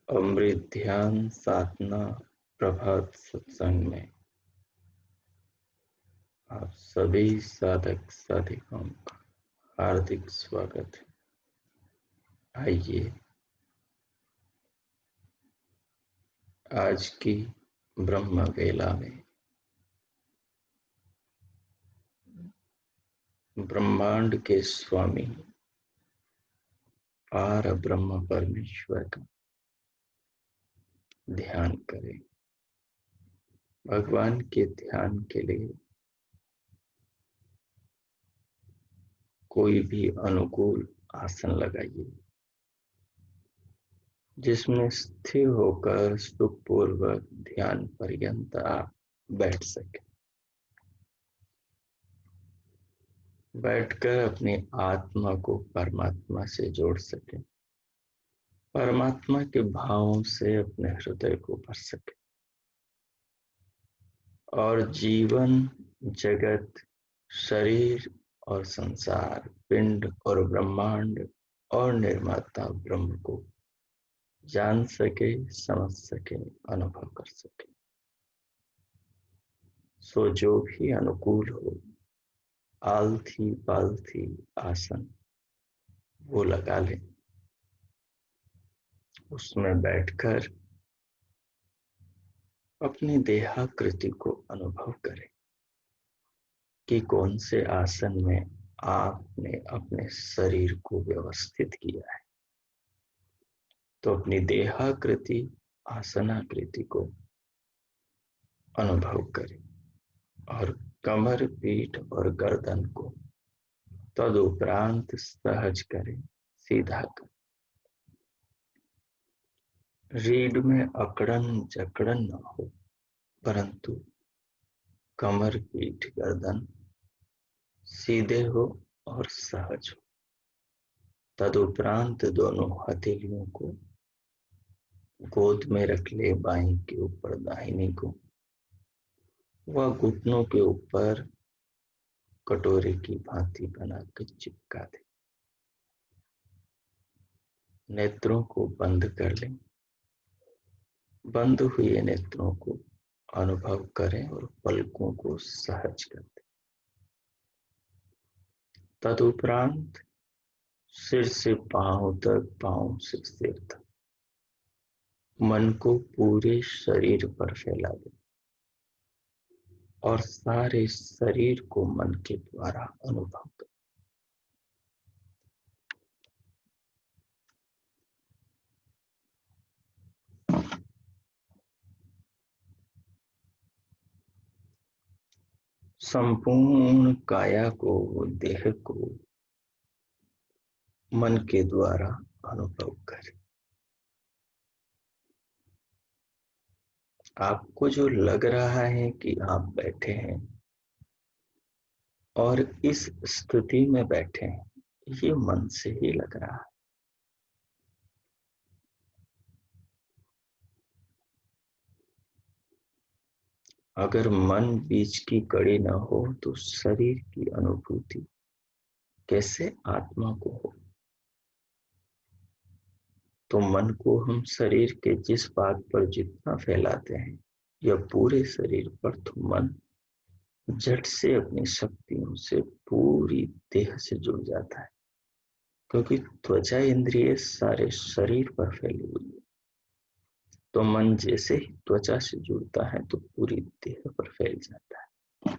अमृत ध्यान साधना प्रभात सत्संग में आप सभी साधक साधिकाओं का हार्दिक स्वागत है। आइए आज की ब्रह्म वेला में ब्रह्मांड के स्वामी पार ब्रह्म परमेश्वर का ध्यान करें। भगवान के ध्यान के लिए कोई भी अनुकूल आसन लगाइए जिसमें स्थिर होकर सुखपूर्वक ध्यान पर्यंत आप बैठ सके। बैठकर अपनी आत्मा को परमात्मा से जोड़ सके, परमात्मा के भावों से अपने हृदय को भर सके और जीवन, जगत, शरीर और संसार, पिंड और ब्रह्मांड और निर्माता ब्रह्म को जान सके, समझ सके, अनुभव कर सके। सो जो भी अनुकूल हो, आलथी पालथी आसन वो लगा ले। उसमें बैठकर अपनी देहाकृति को अनुभव करें कि कौन से आसन में आपने अपने शरीर को व्यवस्थित किया है। तो अपनी देहाकृति, आसनाकृति को अनुभव करें और कमर, पीठ और गर्दन को तदुपरांत सहज करें, सीधा करें। रीढ़ में अकड़न जकड़न न हो, परंतु कमर, पीठ, गर्दन सीधे हो और सहज हो। तदुपरांत दोनों हथेलियों को गोद में रख ले, बाईं के ऊपर दाहिनी को, वह घुटनों के ऊपर कटोरे की भांति बनाकर चिपका दे। नेत्रों को बंद कर लें। बंद हुए नेत्रों को अनुभव करें और पलकों को सहज कर दें। तदुपरांत सिर से पांव तक, पांव से सिर तक मन को पूरे शरीर पर फैला दें और सारे शरीर को मन के द्वारा अनुभव करें। संपूर्ण काया को, देह को मन के द्वारा अनुभव करें। आपको जो लग रहा है कि आप बैठे हैं और इस स्थिति में बैठे हैं, ये मन से ही लग रहा है। अगर मन बीच की कड़ी न हो तो शरीर की अनुभूति कैसे आत्मा को हो। तो मन को हम शरीर के जिस भाग पर जितना फैलाते हैं, यह पूरे शरीर पर, तो मन झट से अपनी शक्तियों से पूरी देह से जुड़ जाता है, क्योंकि त्वचा इंद्रिय सारे शरीर पर फैली हुई है। तो मन जैसे ही त्वचा से जुड़ता है तो पूरी देह पर फैल जाता है।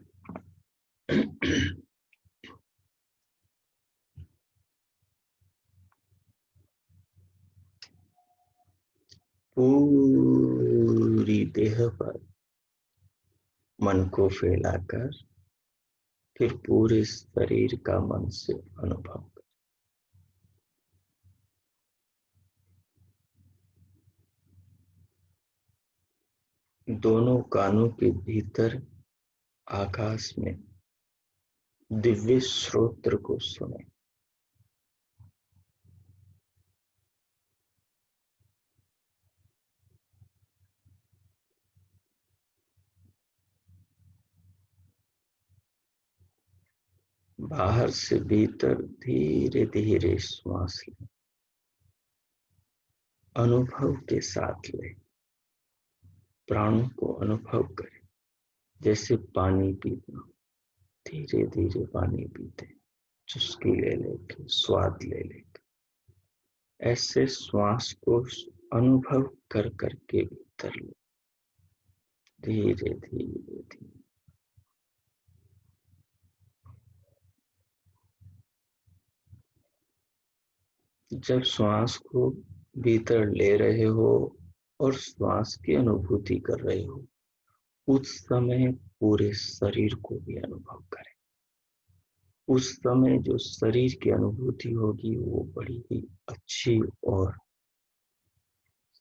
पूरी देह पर मन को फैलाकर फिर पूरे शरीर का मन से अनुभव कर। दोनों कानों के भीतर आकाश में दिव्य श्रोत्र को सुने। बाहर से भीतर धीरे धीरे श्वास लें, अनुभव के साथ लें। प्राणों को अनुभव करें जैसे पानी पीना। धीरे धीरे पानी पीते, चुस्की ले लेके, स्वाद ले लेके, ऐसे श्वास को अनुभव कर करके भीतर लो। धीरे धीरे धीरे। जब श्वास को भीतर ले रहे हो और श्वास की अनुभूति कर रहे हो, उस समय पूरे शरीर को भी अनुभव करें। उस समय जो शरीर की अनुभूति होगी वो बड़ी ही अच्छी और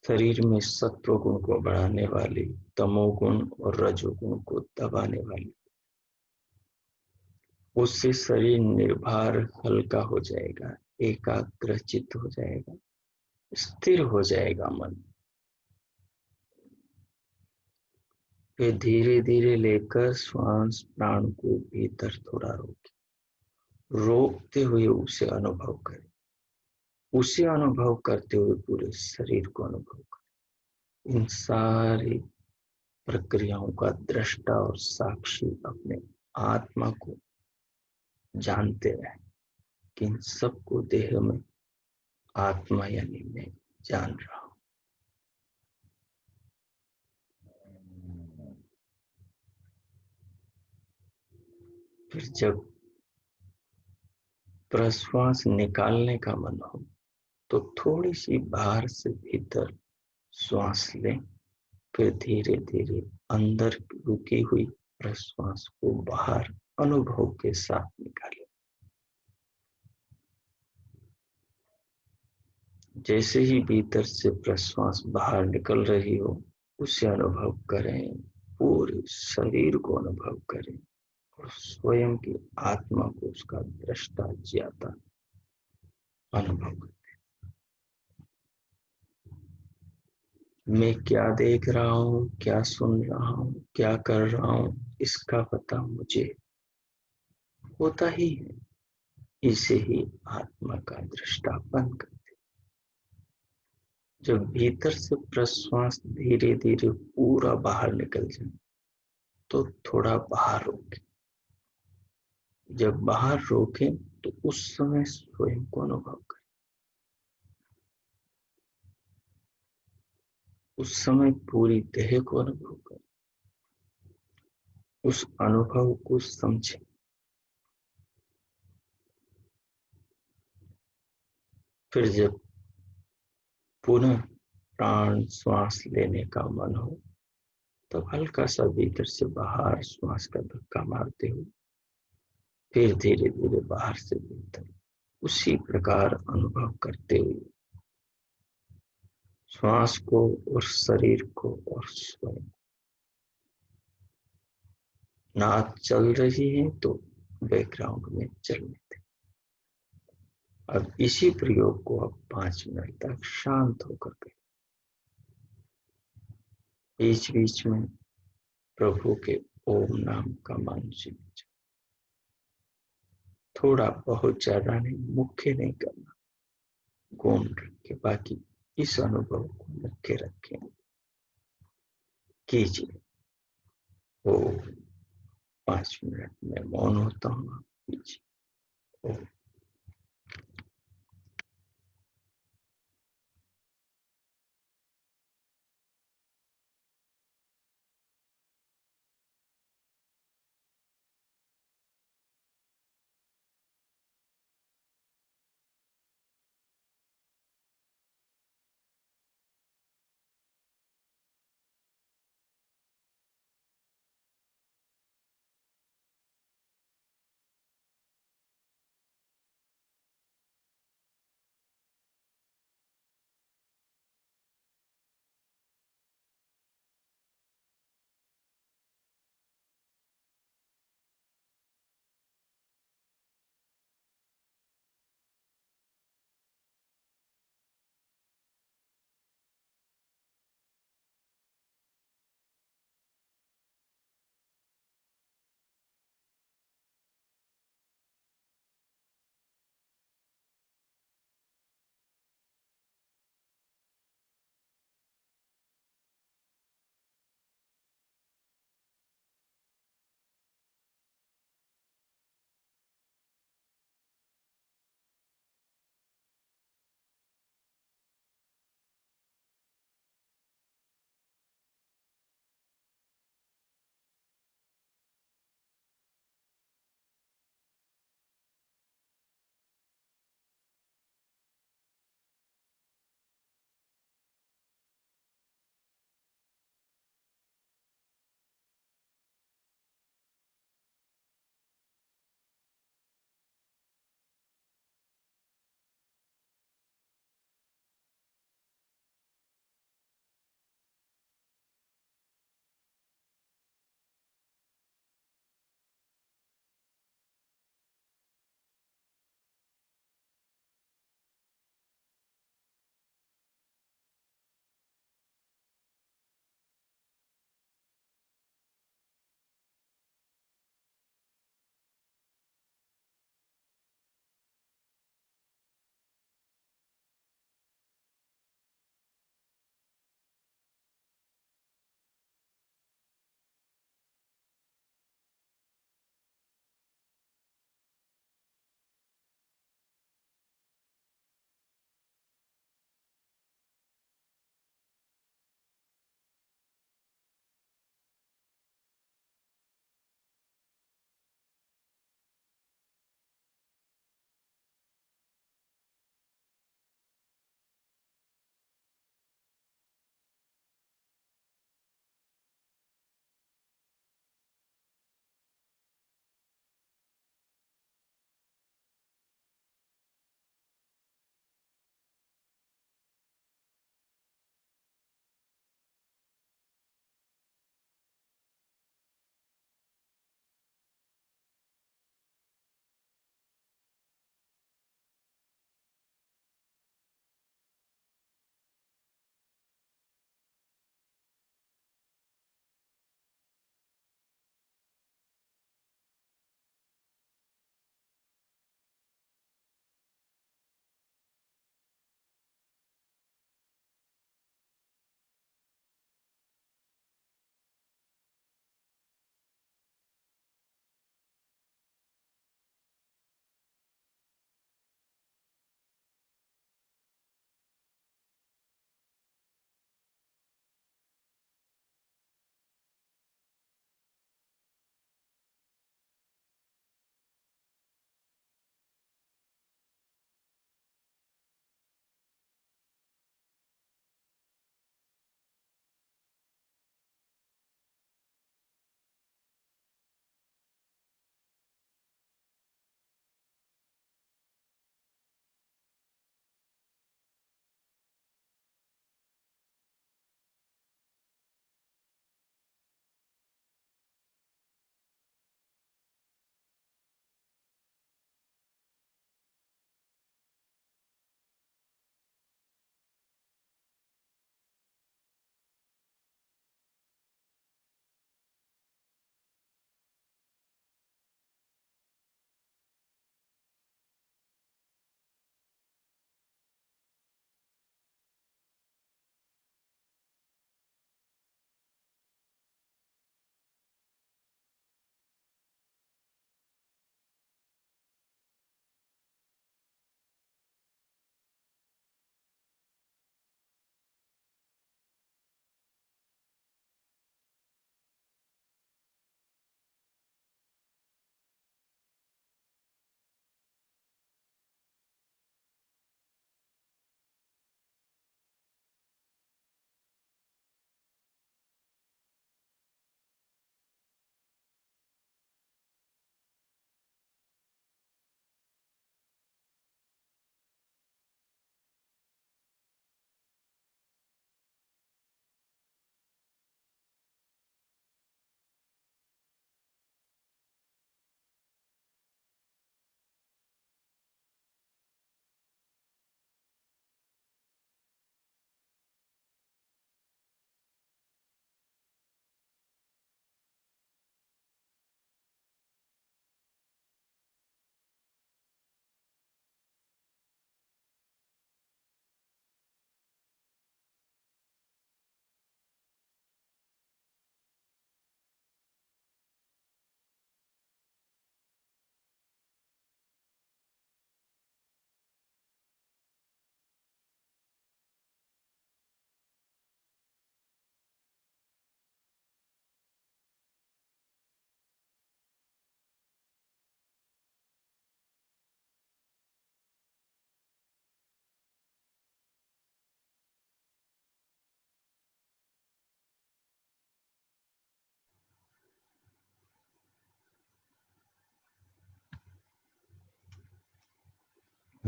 शरीर में सत्व गुण को बढ़ाने वाली, तमोगुण और रजोगुण को दबाने वाली। उससे शरीर निर्भर हल्का हो जाएगा, एकाग्रचित हो जाएगा, स्थिर हो जाएगा मन। फिर धीरे धीरे लेकर श्वास प्राण को भीतर थोड़ा रोकते हुए उसे अनुभव करें। उसे अनुभव करते हुए पूरे शरीर को अनुभव करें। इन सारी प्रक्रियाओं का दृष्टा और साक्षी अपने आत्मा को जानते रहे कि इन सबको देह में आत्मा यानी मैं जान रहा हूं। फिर जब प्रश्वास निकालने का मन हो तो थोड़ी सी बाहर से भीतर श्वास लें। फिर धीरे धीरे अंदर रुकी हुई प्रश्वास को बाहर अनुभव के साथ निकालें। जैसे ही भीतर से प्रश्वास बाहर निकल रही हो, उसे अनुभव करें। पूरे शरीर को अनुभव करें और स्वयं की आत्मा को उसका दृष्टा ज्ञाता अनुभव करें। मैं क्या देख रहा हूं, क्या सुन रहा हूं, क्या कर रहा हूं, इसका पता मुझे होता ही है। इसे ही आत्मा का दृष्टापन करते। जब भीतर से प्रश्वास धीरे धीरे पूरा बाहर निकल जाए तो थोड़ा बाहर रोकें। जब बाहर रोकें तो उस समय स्वयं को अनुभव करें। उस समय पूरी देह को अनुभव करें। उस अनुभव को समझें। फिर जब पुनः प्राण श्वास लेने का मन हो तब हल्का सा भीतर से बाहर श्वास का धक्का मारते हुए फिर धीरे धीरे बाहर से भीतर उसी प्रकार अनुभव करते हुए श्वास को और शरीर को और स्वयं। नाक चल रही है तो बैकग्राउंड में चलने दें। अब इसी प्रयोग को अब 5 मिनट तक शांत होकर करें। बीच बीच में प्रभु के ओम नाम का मंत्र थोड़ा बहुत ज्यादा नहीं, मुख्य नहीं करना, गौण रखे। बाकी इस अनुभव को मुख्य रखें, कीजिए। ओ 5 मिनट में मौन होता हूँ, कीजिए। ओ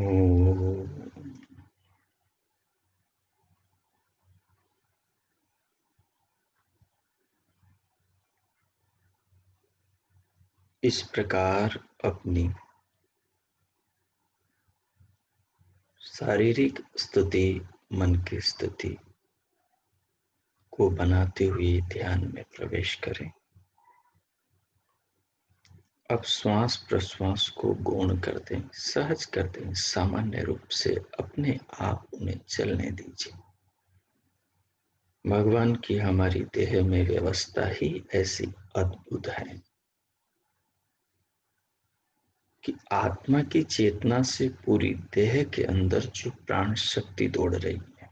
ओम। इस प्रकार अपनी शारीरिक स्थिति, मन की स्थिति को बनाते हुए ध्यान में प्रवेश करें। अब श्वास प्रश्वास को गौण कर दें, सहज कर दें, सामान्य रूप से अपने आप उन्हें चलने दीजिए। भगवान की हमारी देह में व्यवस्था ही ऐसी अद्भुत है कि आत्मा की चेतना से पूरी देह के अंदर जो प्राण शक्ति दौड़ रही है,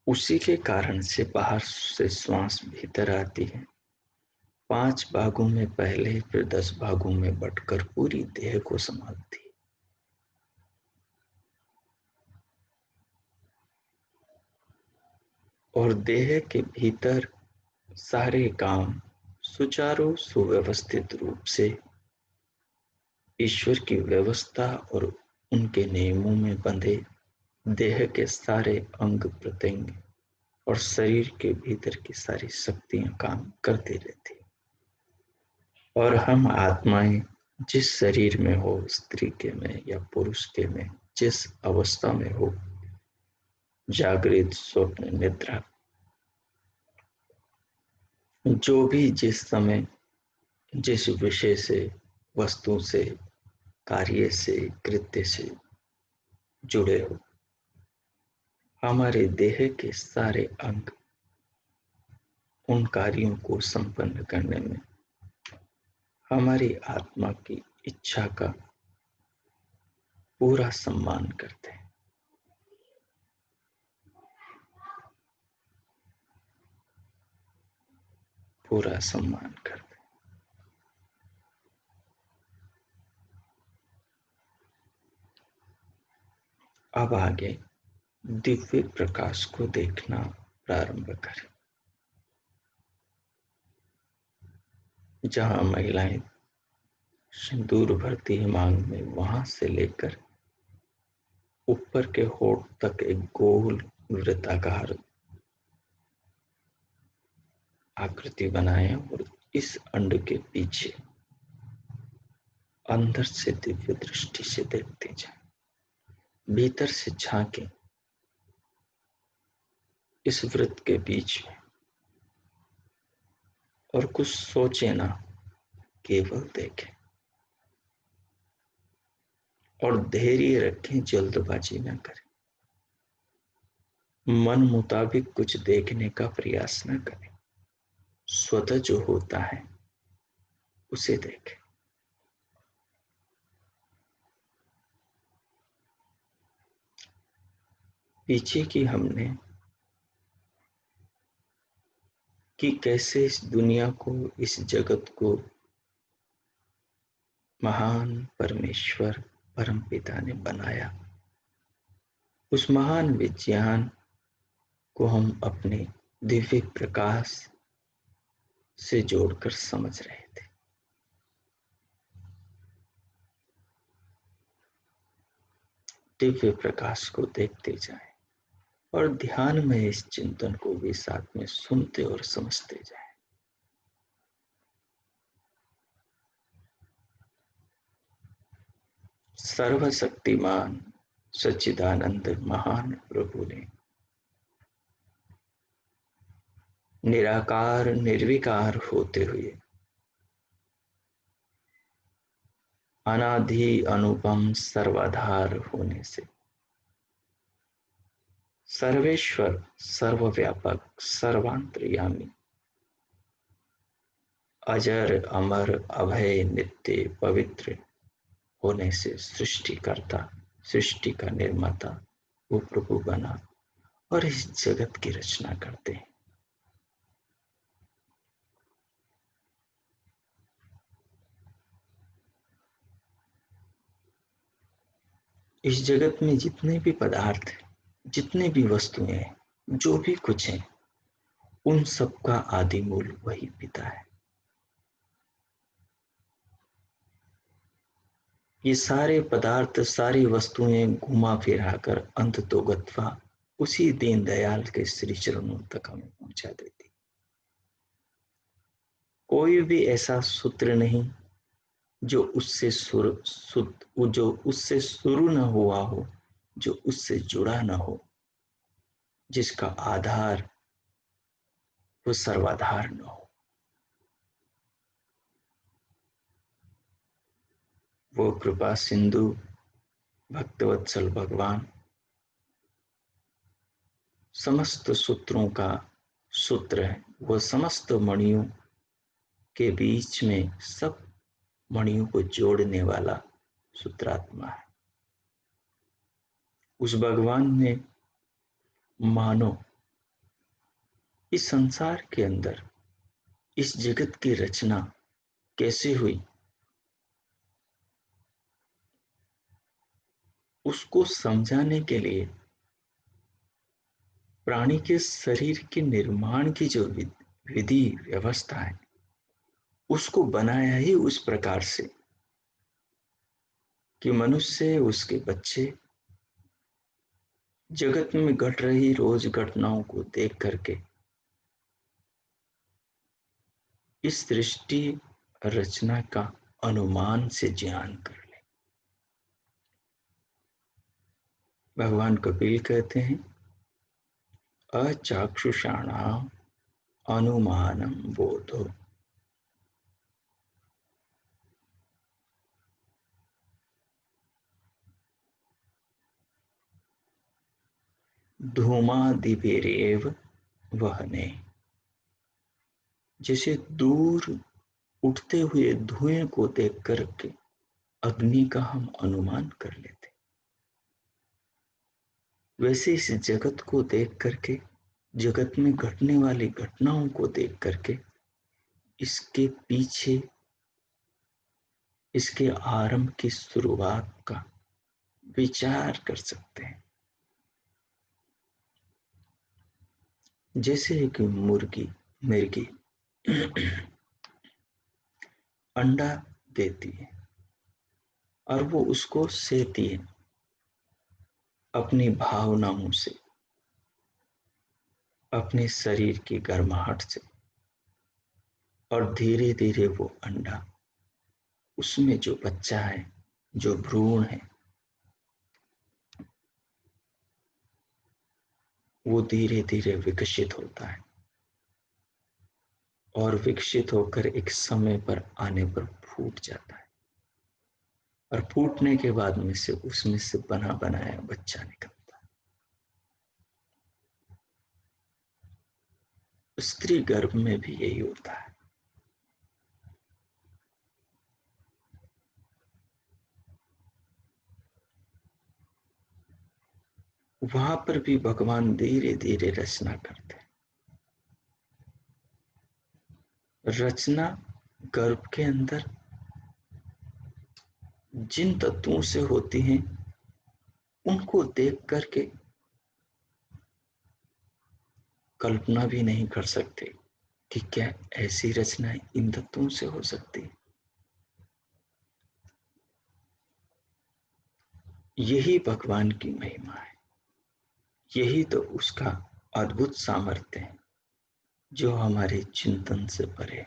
उसी के कारण से बाहर से श्वास भीतर आती है, 5 भागों में पहले फिर 10 भागों में बंटकर पूरी देह को संभालती है। और देह के भीतर सारे काम सुचारू सुव्यवस्थित रूप से ईश्वर की व्यवस्था और उनके नियमों में बंधे देह के सारे अंग प्रत्यंग और शरीर के भीतर की सारी शक्तियां काम करती रहती। और हम आत्माएं जिस शरीर में हो, स्त्री के में या पुरुष के में, जिस अवस्था में हो, जागृत स्वप्न निद्रा, जो भी जिस समय जिस विषय से, वस्तु से, कार्य से, कृत्य से जुड़े हो, हमारे देह के सारे अंग उन कार्यों को संपन्न करने में हमारी आत्मा की इच्छा का पूरा सम्मान करते हैं। पूरा सम्मान करते हैं। अब आगे दिव्य प्रकाश को देखना प्रारंभ करें। जहां महिलाएं सिंदूर भरती है मांग में, वहां से लेकर ऊपर के होठ तक एक गोल वृत्ताकार आकृति बनाएं और इस अंड के पीछे अंदर से दिव्य दृष्टि से देखते जाएं। भीतर से झांकें इस वृत्त के बीच में और कुछ सोचे ना, केवल देखें और धैर्य रखें, जल्दबाजी ना करें। मन मुताबिक कुछ देखने का प्रयास न करें, स्वतः जो होता है उसे देखें। पीछे की हमने कि कैसे इस दुनिया को, इस जगत को महान परमेश्वर परमपिता ने बनाया। उस महान विज्ञान को हम अपने दिव्य प्रकाश से जोड़कर समझ रहे थे। दिव्य प्रकाश को देखते जाएं और ध्यान में इस चिंतन को भी साथ में सुनते और समझते जाएं। सर्वशक्तिमान सच्चिदानंद महान प्रभु ने निराकार निर्विकार होते हुए अनादि अनुपम सर्वाधार होने से सर्वेश्वर, सर्वव्यापक, सर्वांतर्यामी, अजर अमर अभय नित्य पवित्र होने से सृष्टिकर्ता, सृष्टि का निर्माता वो प्रभु बना और इस जगत की रचना करते हैं। इस जगत में जितने भी पदार्थ, जितने भी वस्तुएं हैं, जो भी कुछ है, उन सबका आदि मूल वही पिता है। ये सारे पदार्थ, सारी वस्तुएं घुमा फिरा कर अंत तो गत्वा उसी दीनदयाल के श्री चरणों तक हमें पहुंचा देती। कोई भी ऐसा सूत्र नहीं जो उससे जो उससे शुरू न हुआ हो, जो उससे जुड़ा न हो, जिसका आधार वो सर्वाधार न हो। वो कृपा सिंधु भक्तवत्सल भगवान समस्त सूत्रों का सूत्र है। वह समस्त मणियों के बीच में सब मणियों को जोड़ने वाला सूत्रात्मा है। उस भगवान ने मानो इस संसार के अंदर इस जगत की रचना कैसे हुई उसको समझाने के लिए प्राणी के शरीर के निर्माण की जो विधि व्यवस्था है उसको बनाया ही उस प्रकार से कि मनुष्य, उसके बच्चे जगत में घट रही रोज घटनाओं को देख करके इस सृष्टि रचना का अनुमान से ज्ञान कर ले। भगवान कपिल कहते हैं अचाक्षुषाणाम अनुमानम बोधो। धूमादिभिरेव वहने। जैसे दूर उठते हुए धुएं को देख करके अग्नि का हम अनुमान कर लेते, वैसे इस जगत को देख करके, जगत में घटने वाली घटनाओं को देख करके इसके पीछे, इसके आरंभ की शुरुआत का विचार कर सकते हैं। जैसे एक मुर्गी मिर्गी अंडा देती है और वो उसको सेती है अपनी भावनाओं से, अपने शरीर की गर्माहट से, और धीरे धीरे वो अंडा, उसमें जो बच्चा है, जो भ्रूण है, वो धीरे धीरे विकसित होता है और विकसित होकर एक समय पर आने पर फूट जाता है और फूटने के बाद में से उसमें से बना बनाया बच्चा निकलता है। स्त्री गर्भ में भी यही होता है। वहां पर भी भगवान धीरे धीरे रचना करते हैं। रचना गर्भ के अंदर जिन तत्वों से होती हैं उनको देख करके कल्पना भी नहीं कर सकते कि क्या ऐसी रचनाएं इन तत्वों से हो सकती है। यही भगवान की महिमा है, यही तो उसका अद्भुत सामर्थ्य है जो हमारे चिंतन से परे।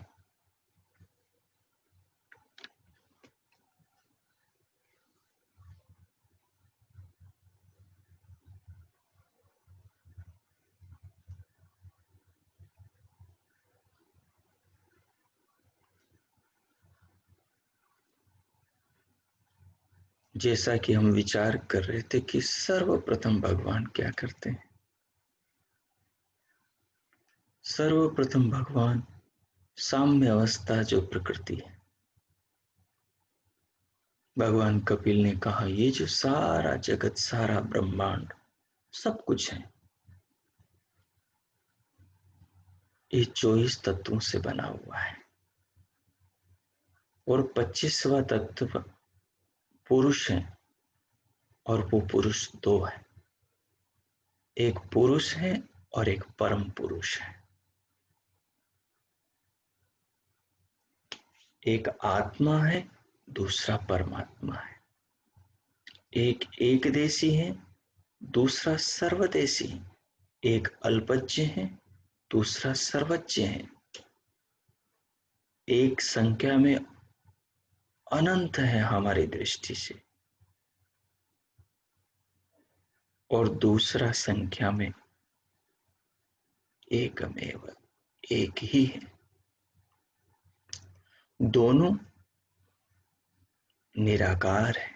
जैसा कि हम विचार कर रहे थे कि सर्वप्रथम भगवान क्या करते हैं। सर्वप्रथम भगवान साम्य अवस्था जो प्रकृति है, भगवान कपिल ने कहा ये जो सारा जगत, सारा ब्रह्मांड, सब कुछ है, ये 24 तत्वों से बना हुआ है और 25वां तत्व पुरुष है और वो पुरुष दो है, एक पुरुष है और एक परम पुरुष है। एक आत्मा है, दूसरा परमात्मा है। एक एकदेशी है, दूसरा सर्वदेशी है। एक अल्पज्य है, दूसरा सर्वज्ञ है। एक संख्या में अनंत है हमारी दृष्टि से, और दूसरा संख्या में एकमेव, एक ही है। दोनों निराकार है,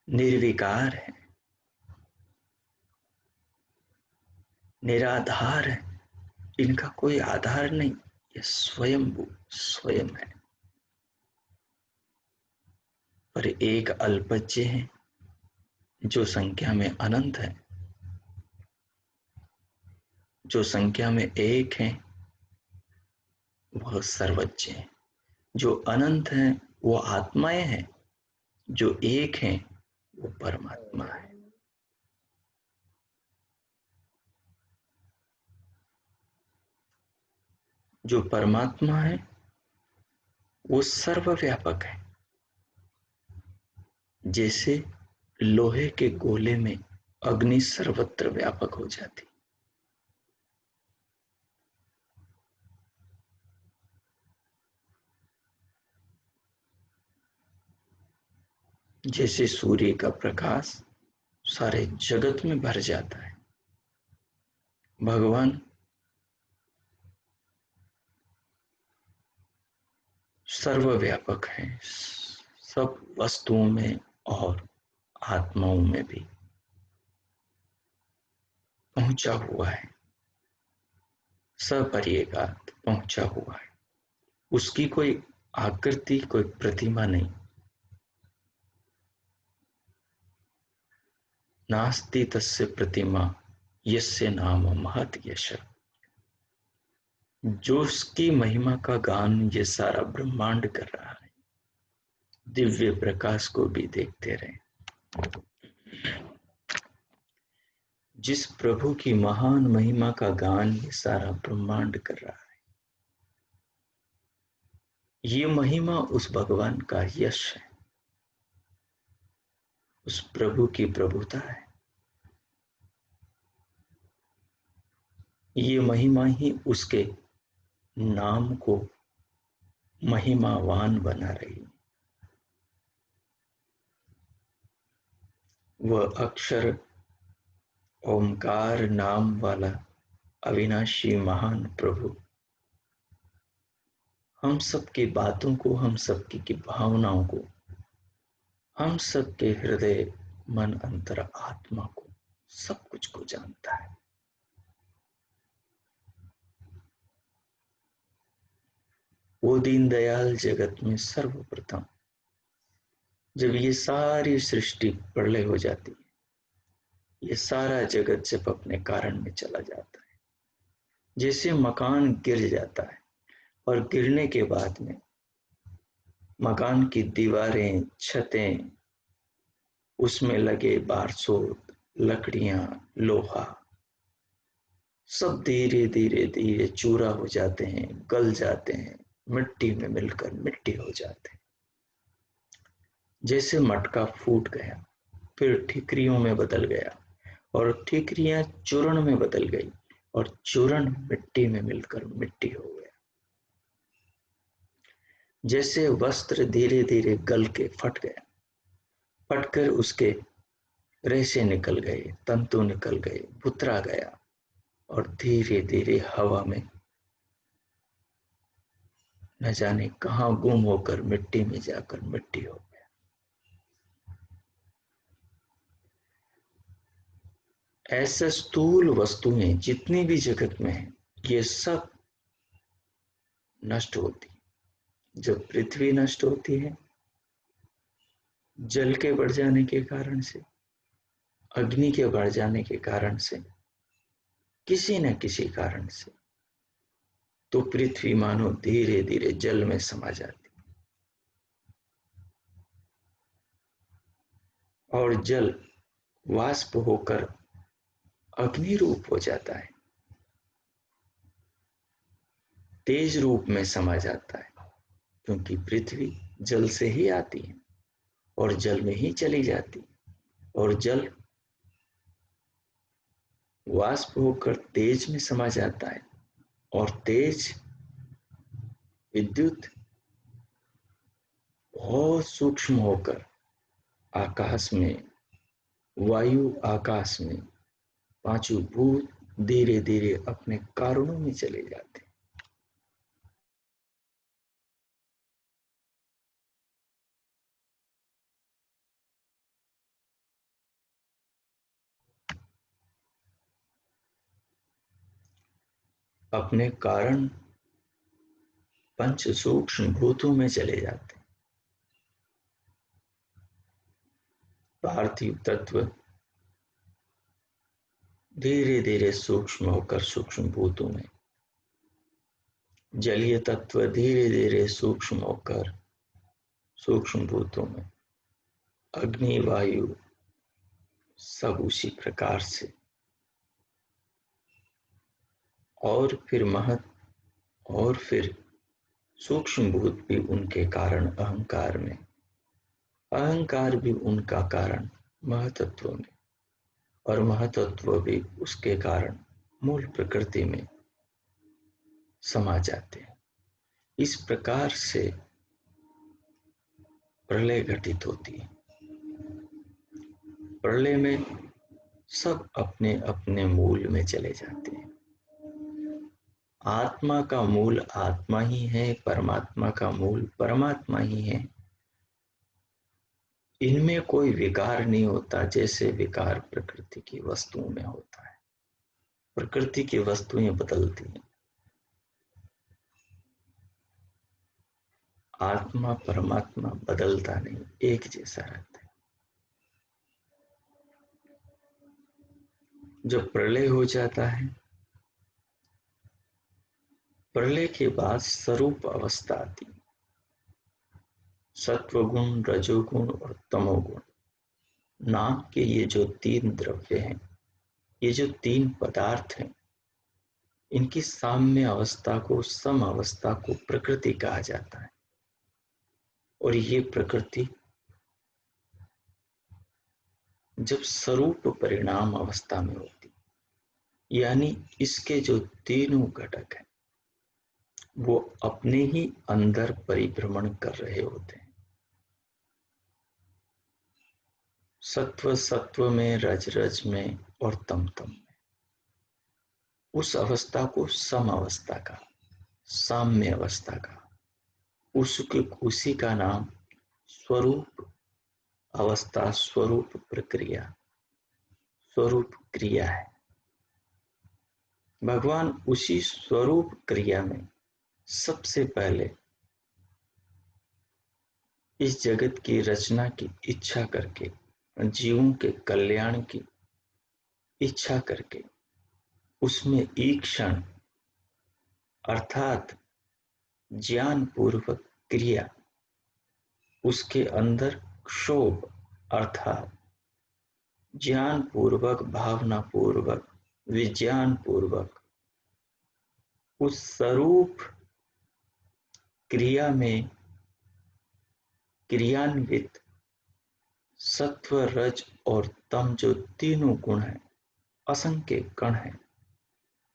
निर्विकार है, निराधार है। इनका कोई आधार नहीं, ये स्वयंभू स्वयं है। पर एक अल्पज्य है जो संख्या में अनंत है, जो संख्या में एक है वह सर्वज्ञ है। जो अनंत है वो आत्माएं हैं, जो एक है वो परमात्मा है। जो परमात्मा है वो सर्वव्यापक है। जैसे लोहे के गोले में अग्नि सर्वत्र व्यापक हो जाती, जैसे सूर्य का प्रकाश सारे जगत में भर जाता है, भगवान सर्वव्यापक है, सब वस्तुओं में और आत्माओं में भी पहुंचा हुआ है, सपर्येगात पहुंचा हुआ है। उसकी कोई आकृति, कोई प्रतिमा नहीं। नास्ति तस्य प्रतिमा यस्य नाम महत यश। जो उसकी महिमा का गान ये सारा ब्रह्मांड कर रहा है, दिव्य प्रकाश को भी देखते रहे। जिस प्रभु की महान महिमा का गान ये सारा ब्रह्मांड कर रहा है, ये महिमा उस भगवान का यश है, उस प्रभु की प्रभुता है। ये महिमा ही उसके नाम को महिमावान बना रही है। वह अक्षर ओमकार नाम वाला अविनाशी महान प्रभु हम सबकी बातों को, हम सबकी की भावनाओं को, हम सबके हृदय मन अंतर आत्मा को, सब कुछ को जानता है। वो दीनदयाल जगत में सर्वप्रथम, जब ये सारी सृष्टि प्रलय हो जाती है, ये सारा जगत जब अपने कारण में चला जाता है, जैसे मकान गिर जाता है और गिरने के बाद में मकान की दीवारें, छतें, उसमें लगे बारसोत, लकड़ियां, लोहा, सब धीरे धीरे धीरे चूरा हो जाते हैं, गल जाते हैं, मिट्टी में मिलकर मिट्टी हो जाते हैं। जैसे मटका फूट गया, फिर ठिकरियों में बदल गया, और ठिकरियां चूर्ण में बदल गई, और चूर्ण मिट्टी में मिलकर मिट्टी हो गया। जैसे वस्त्र धीरे धीरे गल के फट गया, फटकर उसके रेशे निकल गए, तंतु निकल गए, बुतरा गया, और धीरे धीरे हवा में न जाने कहां गुम होकर मिट्टी में जाकर मिट्टी हो गया। ऐसे स्थूल वस्तुएं जितनी भी जगत में है, ये सब नष्ट होती। जब पृथ्वी नष्ट होती है, जल के बढ़ जाने के कारण से, अग्नि के बढ़ जाने के कारण से, किसी न किसी कारण से, तो पृथ्वी मानो धीरे धीरे जल में समा जाती, और जल वाष्प होकर अग्नि रूप हो जाता है, तेज रूप में समा जाता है। क्योंकि पृथ्वी जल से ही आती है और जल में ही चली जाती है। और जल वाष्प होकर तेज में समा जाता है, और तेज विद्युत बहुत सूक्ष्म होकर आकाश में, वायु आकाश में, पांचों भूत धीरे धीरे अपने कारणों में चले जाते हैं। अपने कारण पंच सूक्ष्म भूतों में चले जाते हैं। पार्थिव तत्व धीरे धीरे सूक्ष्म होकर सूक्ष्म भूतों में, जलीय तत्व धीरे धीरे सूक्ष्म होकर सूक्ष्म भूतों में, अग्नि वायु सब उसी प्रकार से, और फिर महत, और फिर सूक्ष्म भूत भी उनके कारण अहंकार में, अहंकार भी उनका कारण महतत्व में, और महतत्व भी उसके कारण मूल प्रकृति में समा जाते हैं। इस प्रकार से प्रलय घटित होती है। प्रलय में सब अपने अपने मूल में चले जाते हैं। आत्मा का मूल आत्मा ही है, परमात्मा का मूल परमात्मा ही है। इनमें कोई विकार नहीं होता, जैसे विकार प्रकृति की वस्तुओं में होता है। प्रकृति की वस्तुएं बदलती हैं, आत्मा परमात्मा बदलता नहीं, एक जैसा रहता है। जब प्रलय हो जाता है, प्रलय के बाद स्वरूप अवस्था आती, सत्वगुण, रजोगुण और तमोगुण नाम के ये जो तीन द्रव्य हैं, ये जो तीन पदार्थ हैं, इनकी साम्य अवस्था को, सम अवस्था को प्रकृति कहा जाता है। और ये प्रकृति जब स्वरूप परिणाम अवस्था में होती, यानी इसके जो तीनों घटक हैं वो अपने ही अंदर परिभ्रमण कर रहे होते हैं। सत्व सत्व में, रज रज में और तम तम में, उस अवस्था को सम अवस्था का, साम्य अवस्था का, उसी का नाम स्वरूप अवस्था, स्वरूप प्रक्रिया, स्वरूप क्रिया है। भगवान उसी स्वरूप क्रिया में सबसे पहले इस जगत की रचना की इच्छा करके, जीवों के कल्याण की इच्छा करके, उसमें ईक्षण अर्थात ज्ञान पूर्वक क्रिया, उसके अंदर क्षोभ अर्थात ज्ञान पूर्वक, भावना पूर्वक, विज्ञान पूर्वक उस स्वरूप क्रिया में क्रियान्वित सत्व, रज और तम जो तीनों गुण हैं, असंख्य कण हैं,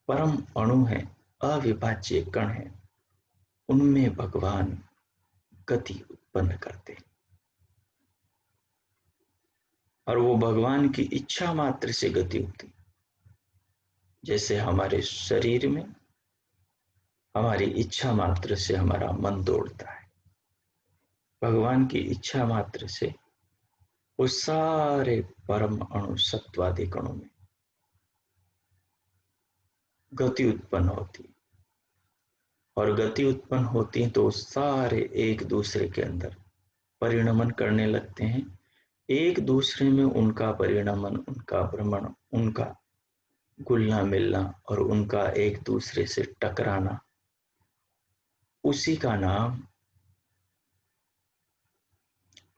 परम अणु हैं, अविभाज्य कण हैं, उनमें भगवान गति उत्पन्न करते हैं। और वो भगवान की इच्छा मात्र से गति होती। जैसे हमारे शरीर में हमारी इच्छा मात्र से हमारा मन दौड़ता है, भगवान की इच्छा मात्र से उस सारे परम अणु सत्वादि कणों में गति उत्पन्न होती। और गति उत्पन्न होती तो सारे एक दूसरे के अंदर परिणमन करने लगते हैं। एक दूसरे में उनका परिणमन, उनका भ्रमण, उनका घुलना मिलना और उनका एक दूसरे से टकराना, उसी का नाम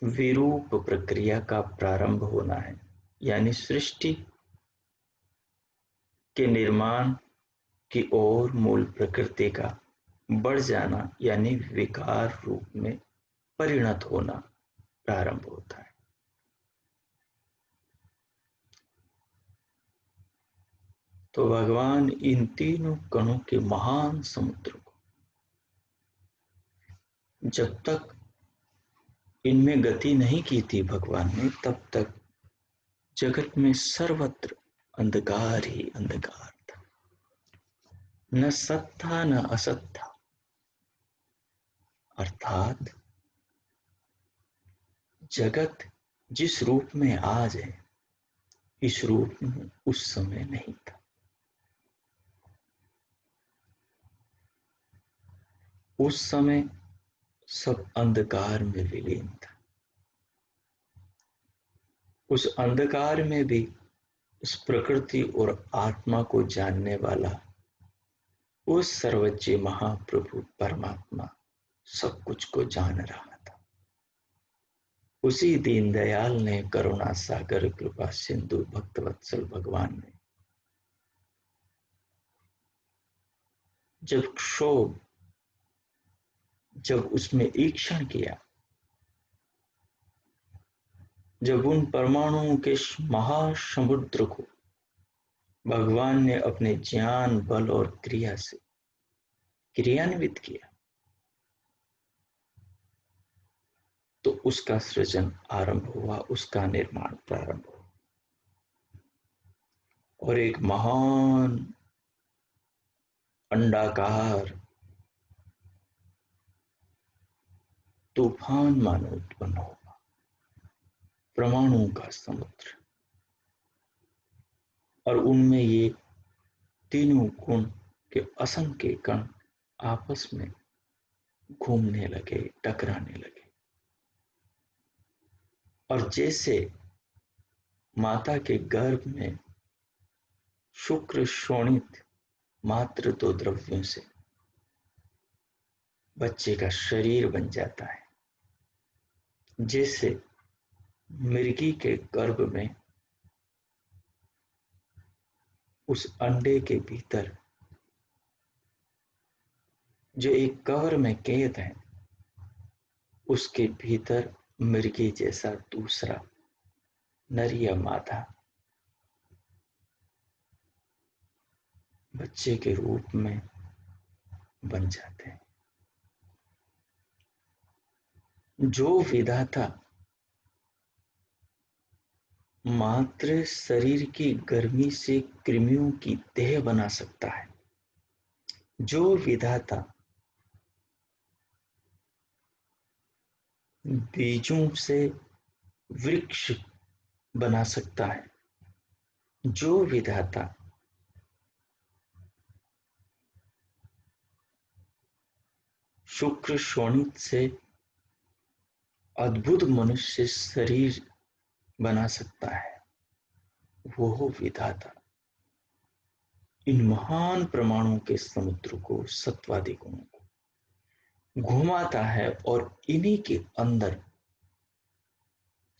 विरूप प्रक्रिया का प्रारंभ होना है। यानी सृष्टि के निर्माण की ओर मूल प्रकृति का बढ़ जाना, यानी विकार रूप में परिणत होना प्रारंभ होता है। तो भगवान इन तीनों कणों के महान समुद्र को जब तक इनमें गति नहीं की थी भगवान ने, तब तक जगत में सर्वत्र अंधकार ही अंधकार था। न सत था न असत था। अर्थात जगत जिस रूप में आज है, इस रूप में उस समय नहीं था। उस समय सब अंधकार में विलीन था। उस अंधकार में भी उस प्रकृति और आत्मा को जानने वाला उस सर्वोच्च महाप्रभु परमात्मा सब कुछ को जान रहा था। उसी दीनदयाल ने, करुणा सागर कृपा सिंधु भक्तवत्सल भगवान ने, जब क्षोभ, जब उसमें ईक्षण किया, जब उन परमाणुओं के महासमुद्र को भगवान ने अपने ज्ञान, बल और क्रिया से क्रियान्वित किया, तो उसका सृजन आरंभ हुआ, उसका निर्माण प्रारंभ हुआ। और एक महान अंडाकार तूफान मानो उत्पन्न हुआ, परमाणुओं का समुद्र। और उनमें ये तीनों गुण के असंख्य कण आपस में घूमने लगे, टकराने लगे। और जैसे माता के गर्भ में शुक्र शोणित मात्र 2 द्रव्यों से बच्चे का शरीर बन जाता है, जैसे मिर्गी के गर्भ में उस अंडे के भीतर जो एक कवर में कैद है, उसके भीतर मिर्गी जैसा दूसरा नर या मादा बच्चे के रूप में बन जाते हैं। जो विधाता मात्र शरीर की गर्मी से कृमियों की देह बना सकता है, जो विधाता बीजों से वृक्ष बना सकता है, जो विधाता शुक्र शोणित से अद्भुत मनुष्य शरीर बना सकता है, वो विधाता इन महान परमाणुओं के समुद्र को, सत्वादि गुणों को घुमाता है और इन्हीं के अंदर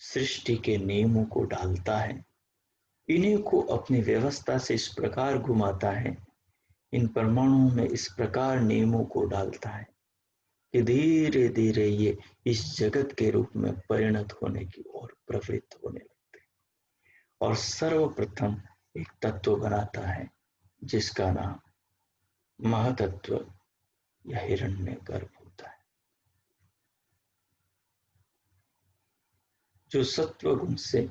सृष्टि के नियमों को डालता है। इन्हीं को अपनी व्यवस्था से इस प्रकार घुमाता है, इन परमाणुओं में इस प्रकार नियमों को डालता है कि धीरे धीरे ये इस जगत के रूप में परिणत होने की ओर प्रवृत्त होने लगते हैं। और सर्वप्रथम एक तत्व बनाता है जिसका नाम महातत्व या हिरण्यगर्भ होता है, जो सत्व गुण से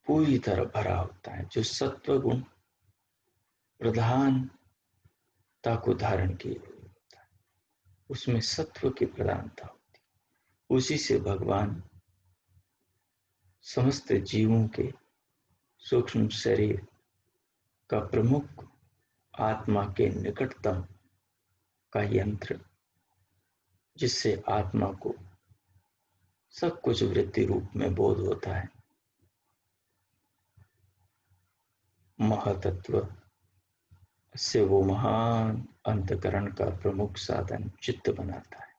पूरी तरह भरा होता है, जो सत्व गुण प्रधानता को धारण किए हुए होता है, उसमें सत्व की प्रधानता होती है। उसी से भगवान समस्त जीवों के सूक्ष्म शरीर का प्रमुख, आत्मा के निकटतम का यंत्र, जिससे आत्मा को सब कुछ वृत्ति रूप में बोध होता है, महातत्व से वो महान अंतकरण का प्रमुख साधन चित्त बनाता है।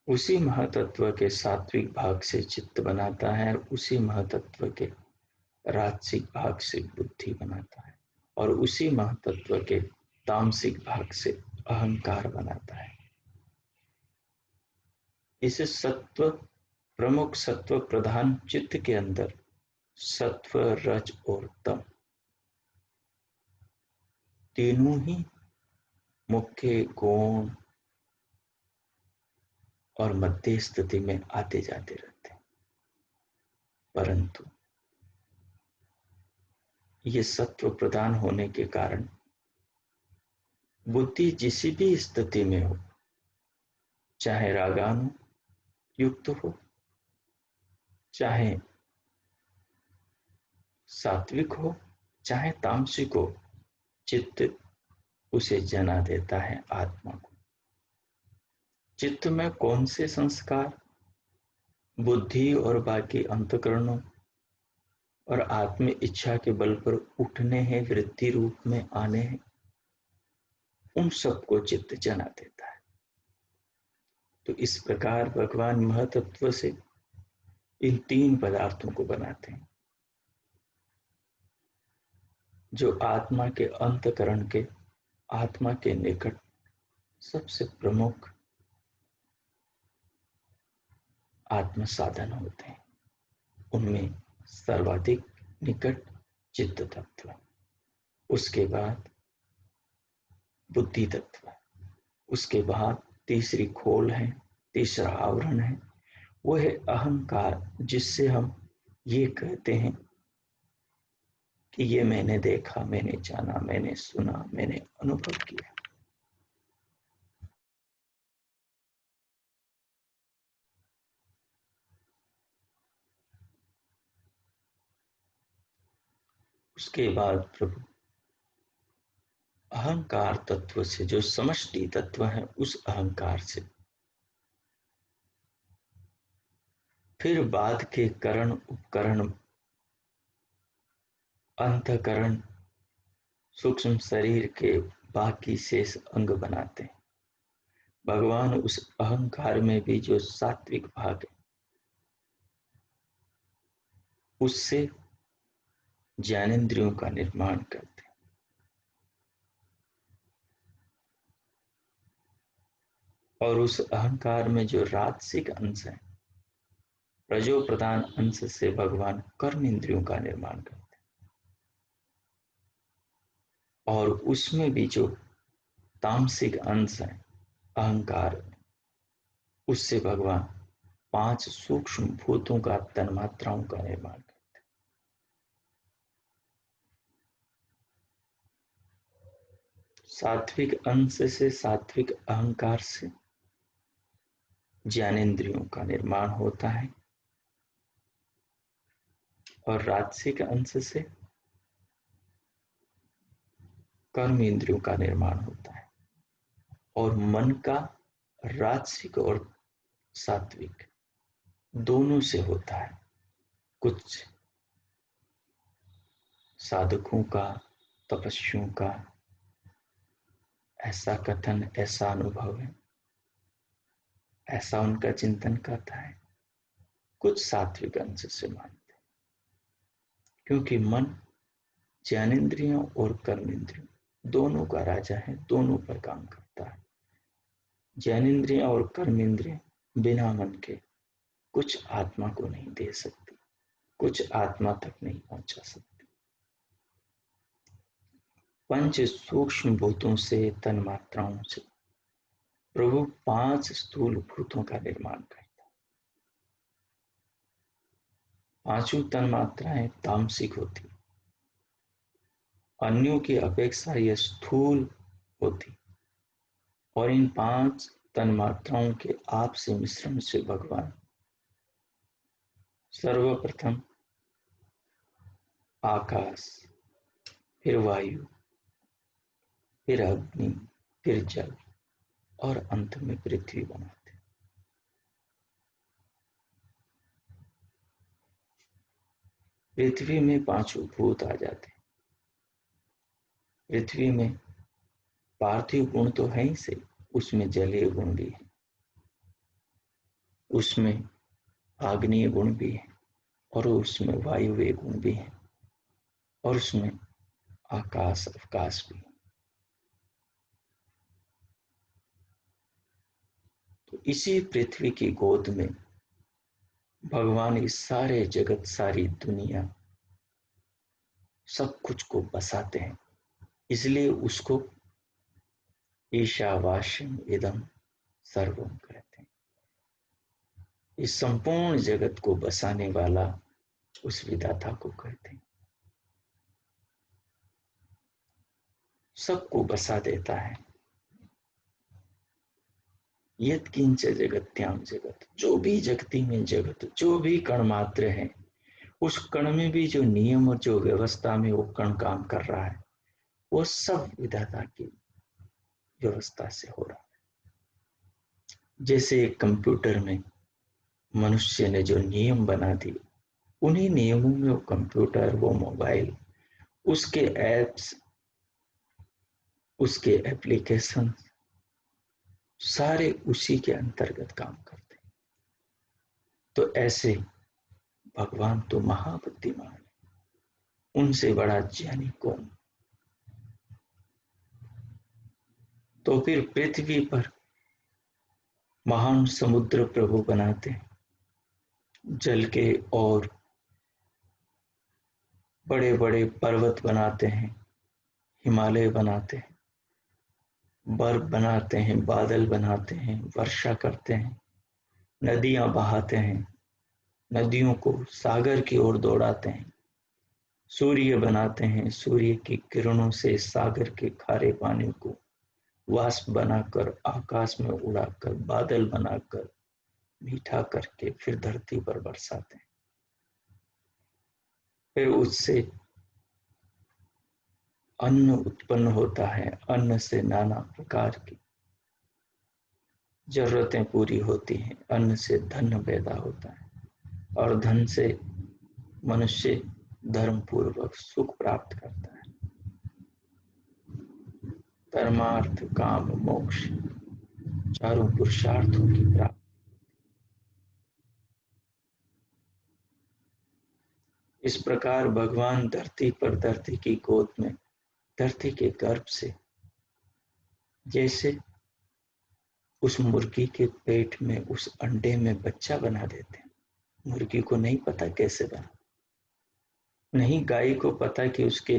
उसी महातत्व के सात्विक भाग से चित्त बनाता है, उसी महातत्व के राजसिक भाग से बुद्धि बनाता है, और उसी महातत्व के तामसिक भाग से अहंकार बनाता है। इसे सत्व प्रमुख सत्व प्रधान चित्त के अंदर सत्व, रज और तम तीनों ही मुख्य गुण और मध्य स्थिति में आते जाते रहते हैं। परंतु ये सत्व प्रधान होने के कारण बुद्धि जिस भी स्थिति में हो, चाहे रागानु युक्त हो, चाहे सात्विक हो, चाहे तामसिक हो, चित्त उसे जना देता है आत्मा को। चित्त में कौन से संस्कार बुद्धि और बाकी अंतकरणों और आत्म इच्छा के बल पर उठने हैं, वृत्ति रूप में आने हैं, उन सबको चित्त जना देता है। तो इस प्रकार भगवान महतत्व से इन तीन पदार्थों को बनाते हैं, जो आत्मा के अंतकरण के, आत्मा के निकट सबसे प्रमुख आत्म साधन होते हैं। उनमें सर्वाधिक निकट चित्त तत्व, उसके बाद बुद्धि तत्व, उसके बाद तीसरी खोल है, तीसरा आवरण है, वो है अहंकार, जिससे हम ये कहते हैं कि ये मैंने देखा, मैंने जाना, मैंने सुना, मैंने अनुभव किया। उसके बाद प्रभु अहंकार तत्व से, जो समष्टि तत्व है, उस अहंकार से फिर बाद के करण, उपकरण, अंतकरण, सूक्ष्म शरीर के बाकी शेष अंग बनाते हैं। भगवान उस अहंकार में भी जो सात्विक भाग है, उससे ज्ञानेंद्रियों का निर्माण करते हैं। और उस अहंकार में जो राजसिक अंश है, रजो प्रधान अंश से भगवान कर्म इंद्रियों का निर्माण करते हैं। और उसमें भी जो तामसिक अंश है अहंकार, उससे भगवान 5 सूक्ष्म भूतों का, तन्मात्राओं का निर्माण करते हैं। सात्विक अंश से, सात्विक अहंकार से ज्ञानेंद्रियों का निर्माण होता है, और राजसिक अंश से कर्म इंद्रियों का निर्माण होता है। और मन का राजसिक और सात्विक दोनों से होता है। कुछ साधकों का, तपस्वियों का ऐसा कथन, ऐसा अनुभव है, ऐसा उनका चिंतन करता है। कुछ सात्विक अंश से मानते हैं, क्योंकि मन ज्ञानेंद्रियों और कर्मेंद्रियों दोनों का राजा है, दोनों पर काम करता है। ज्ञानेंद्रियां और कर्मेंद्रियां बिना मन के कुछ आत्मा को नहीं दे सकती, कुछ आत्मा तक नहीं पहुंचा सकती। पंच सूक्ष्म भूतों से, तन्मात्राओं से प्रभु 5 स्थूल भूतों का निर्माण करता है। पांचों तन्मात्राएं तामसिक होती, अन्यों की अपेक्षा यह स्थूल होती, और इन 5 तन्मात्राओं के आपसी मिश्रण से भगवान सर्वप्रथम आकाश, फिर वायु, फिर अग्नि, फिर जल, और अंत में पृथ्वी बनाते। पृथ्वी में 5 भूत आ जाते। पृथ्वी में पार्थिव गुण तो है ही से, उसमें जलीय गुण भी है, उसमें आग्नेय गुण भी है, और उसमें वायुवीय गुण भी है, और उसमें आकाश, अवकाश भी है। तो इसी पृथ्वी की गोद में भगवान इस सारे जगत, सारी दुनिया, सब कुछ को बसाते हैं, इसलिए उसको ईशावास्यम इदम सर्वम कहते हैं। इस संपूर्ण जगत को बसाने वाला उस विधाता को कहते हैं। सबको बसा देता है। यत् किंच जगत्याम जगत, जो भी जगती में जगत, जो भी कण मात्र है, उस कण में भी जो नियम और जो व्यवस्था में वो कण काम कर रहा है, वो सब विधाता की व्यवस्था से हो रहा है। जैसे एक कंप्यूटर में मनुष्य ने जो नियम बना दिए, उन्हीं नियमों में वो कंप्यूटर, वो मोबाइल, उसके एप्स, उसके एप्लीकेशन, सारे उसी के अंतर्गत काम करते हैं। तो ऐसे भगवान तो महाबुद्धिमान है, उनसे बड़ा ज्ञानी कौन। तो फिर पृथ्वी पर महान समुद्र प्रभु बनाते हैं, जल के, और बड़े बड़े पर्वत बनाते हैं, हिमालय बनाते हैं, बर्फ बनाते हैं, बादल बनाते हैं, वर्षा करते हैं, नदियां बहाते हैं, नदियों को सागर की ओर दौड़ाते हैं, सूर्य बनाते हैं, सूर्य की किरणों से सागर के खारे पानी को वाष्प बनाकर आकाश में उड़ाकर बादल बनाकर मीठा करके फिर धरती पर बरसाते हैं। फिर उससे अन्न उत्पन्न होता है, अन्न से नाना प्रकार की जरूरतें पूरी होती हैं, अन्न से धन पैदा होता है, और धन से मनुष्य धर्म पूर्वक सुख प्राप्त करता है। धर्मार्थ काम मोक्ष, चारों पुरुषार्थों की प्राप्ति। इस प्रकार भगवान धरती पर, धरती की गोद में, धरती के गर्भ से, जैसे उस मुर्गी के पेट में, उस अंडे में बच्चा बना देते हैं। मुर्गी को नहीं पता कैसे बना, नहीं गाय को पता कि उसके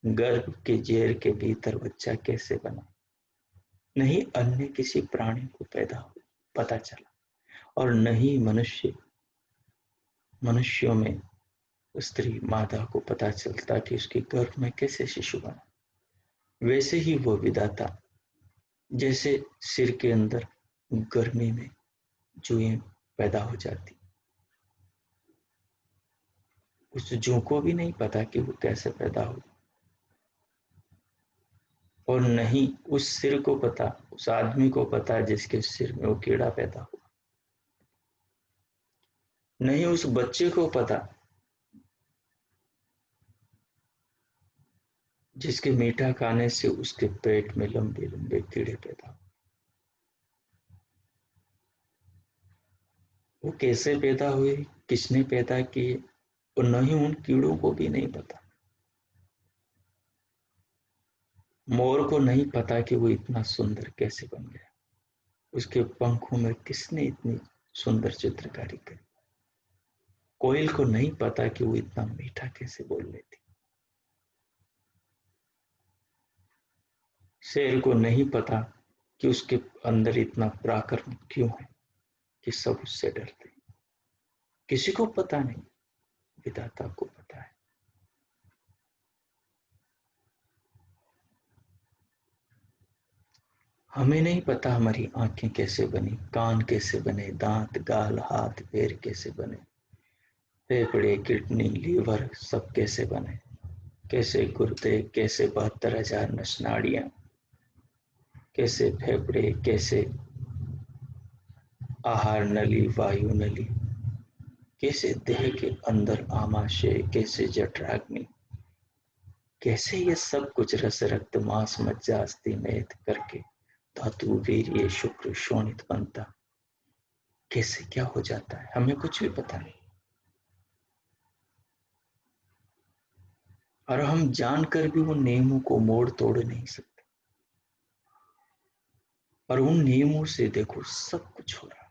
गर्भ के जेर के भीतर बच्चा कैसे बना, नहीं अन्य किसी प्राणी को पैदा हो पता चला, और नहीं मनुष्यों में स्त्री माता को पता चलता कि उसके गर्भ में कैसे शिशु बना। वैसे ही वो विधाता, जैसे सिर के अंदर गर्मी में जुएं पैदा हो जाती, उस जू को भी नहीं पता कि वो कैसे पैदा हो, और नहीं उस सिर को पता, उस आदमी को पता जिसके सिर में वो कीड़ा पैदा हुआ, नहीं उस बच्चे को पता जिसके मीठा खाने से उसके पेट में लंबे लंबे कीड़े पैदा हुए। वो कैसे पैदा हुए, किसने पैदा किए, और न ही उन कीड़ों को भी नहीं पता। मोर को नहीं पता कि वो इतना सुंदर कैसे बन गया, उसके पंखों में किसने इतनी सुंदर चित्रकारी करी। कोयल को नहीं पता कि वो इतना मीठा कैसे बोल लेती। शेर को नहीं पता कि उसके अंदर इतना पराक्रम क्यों है कि सब उससे डरते हैं। किसी को पता नहीं, विधाता को पता है। हमें नहीं पता हमारी आंखें कैसे बनी, कान कैसे बने, दांत, गाल, हाथ, पैर कैसे बने, फेफड़े, किडनी, लीवर सब कैसे बने, कैसे गुर्दे, कैसे 72,000 नसनाड़ियां, कैसे फेफड़े, कैसे आहार नली, वायु नली, कैसे देह के अंदर आमाशय, कैसे जठराग्नि, कैसे ये सब कुछ रस, रक्त, मांस, मज्जा, अस्थि, मेद करके धातु, वीर्य, शुक्र, शोणित बनता, कैसे क्या हो जाता है, हमें कुछ भी पता नहीं। और हम जानकर भी उन नियमों को मोड़ तोड़ नहीं सकते, और उन नियमों से देखो सब कुछ हो रहा है।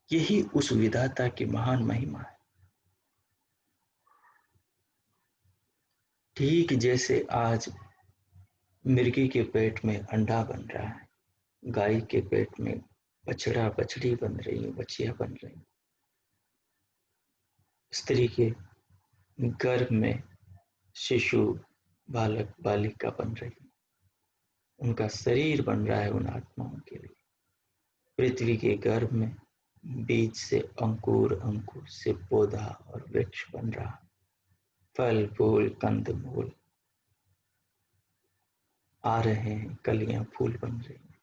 यही उस विधाता की महान महिमा है। ठीक जैसे आज मिर्गी के पेट में अंडा बन रहा है, गाय के पेट में बछड़ा बछड़ी बन रही है, बछिया बन रही है, स्त्री के गर्भ में शिशु बालक बालिका बन रही है, उनका शरीर बन रहा है उन आत्माओं के लिए। पृथ्वी के गर्भ में बीज से अंकुर, अंकुर से पौधा और वृक्ष बन रहा, फल फूल कंद मूल आ रहे हैं, कलियां फूल बन रही हैं।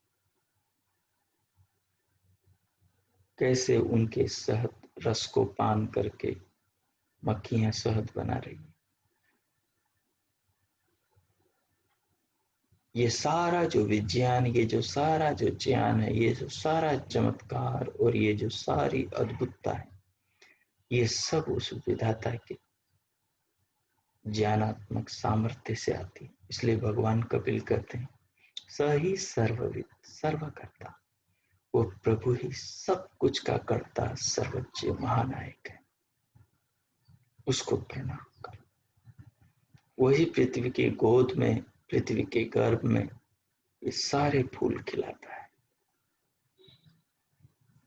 कैसे उनके शहद रस को पान करके मक्खियां शहद बना रही हैं। ये सारा जो विज्ञान, ये जो सारा जो ज्ञान है, ये जो सारा चमत्कार और ये जो सारी अद्भुतता है, ये सब उस विधाता के ज्ञानात्मक सामर्थ्य से आती है। इसलिए भगवान कपिल कहते हैं, सही सर्वविद सर्वकर्ता, वो प्रभु ही सब कुछ का कर्ता सर्वोच्च महानायक है, उसको प्रणाम करो। वही पृथ्वी की गोद में, पृथ्वी के गर्भ में ये सारे फूल खिलाता है।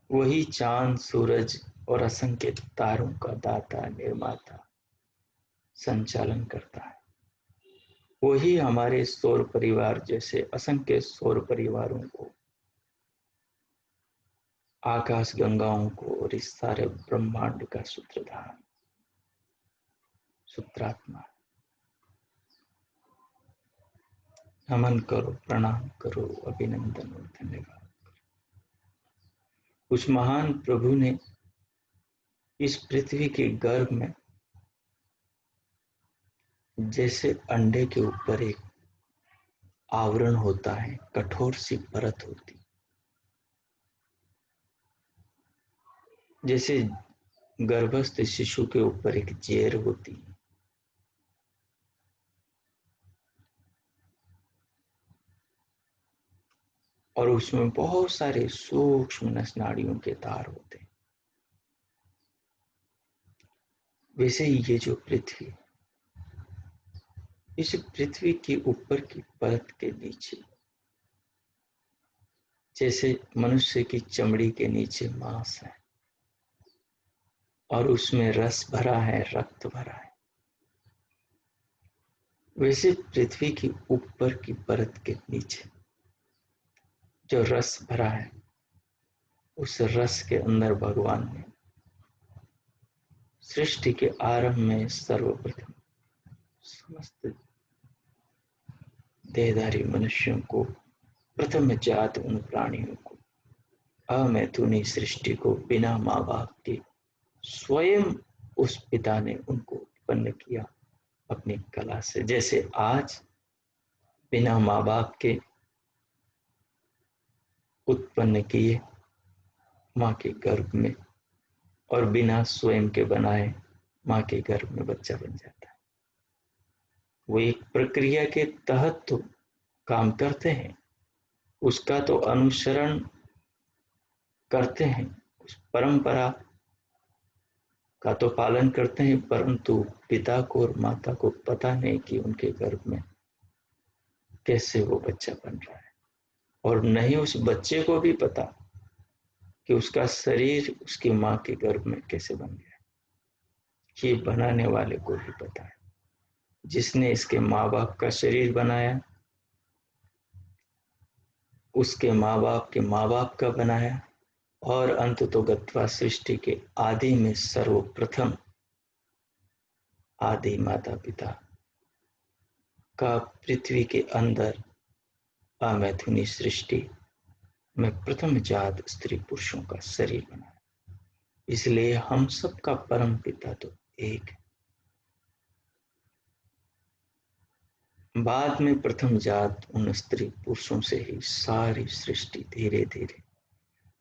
वही चांद सूरज और असंख्य तारों का दाता निर्माता संचालन करता है। वही हमारे सौर परिवार जैसे असंख्य सौर परिवारों को, आकाश गंगाओं को और इस सारे ब्रह्मांड का सूत्रधार, सूत्रात्मा। नमन करो, प्रणाम करो, अभिनंदन और धन्यवाद करो। उस महान प्रभु ने इस पृथ्वी के गर्भ में जैसे अंडे के ऊपर एक आवरण होता है, कठोर सी परत होती, जैसे गर्भस्थ शिशु के ऊपर एक जेर होती है, और उसमें बहुत सारे सूक्ष्म नसनाड़ियों के तार होते हैं। वैसे ही ये जो पृथ्वी, इस पृथ्वी के ऊपर की परत के नीचे जैसे मनुष्य की चमड़ी के नीचे मांस है और उसमें रस भरा है, रक्त भरा है, वैसे पृथ्वी की ऊपर की परत के नीचे जो रस भरा है, उस रस के अंदर भगवान ने सृष्टि के आरंभ में सर्वप्रथम समस्त देहधारी मनुष्यों को, प्रथम जात उन प्राणियों को, अमैथुनी सृष्टि को बिना माँ बाप के स्वयं उस पिता ने उनको उत्पन्न किया अपनी कला से। जैसे आज बिना माँ बाप के उत्पन्न किए माँ के गर्भ में, और बिना स्वयं के बनाए माँ के गर्भ में बच्चा बन जाता है। वो एक प्रक्रिया के तहत तो काम करते हैं, उसका तो अनुसरण करते हैं, उस परंपरा का तो पालन करते हैं, परंतु पिता को और माता को पता नहीं कि उनके गर्भ में कैसे वो बच्चा बन रहा है, और नहीं उस बच्चे को भी पता कि उसका शरीर उसकी माँ के गर्भ में कैसे बन गया। ये बनाने वाले को भी पता है, जिसने इसके माँ बाप का शरीर बनाया, उसके माँ बाप के माँ बाप का बनाया, और अंततोगत्वा सृष्टि के आदि में सर्वप्रथम आदि माता पिता का पृथ्वी के अंदर अमैथुनी सृष्टि में प्रथम जात स्त्री पुरुषों का शरीर बनाया। इसलिए हम सबका परम पिता तो एक है। बाद में प्रथम जात उन स्त्री पुरुषों से ही सारी सृष्टि धीरे धीरे,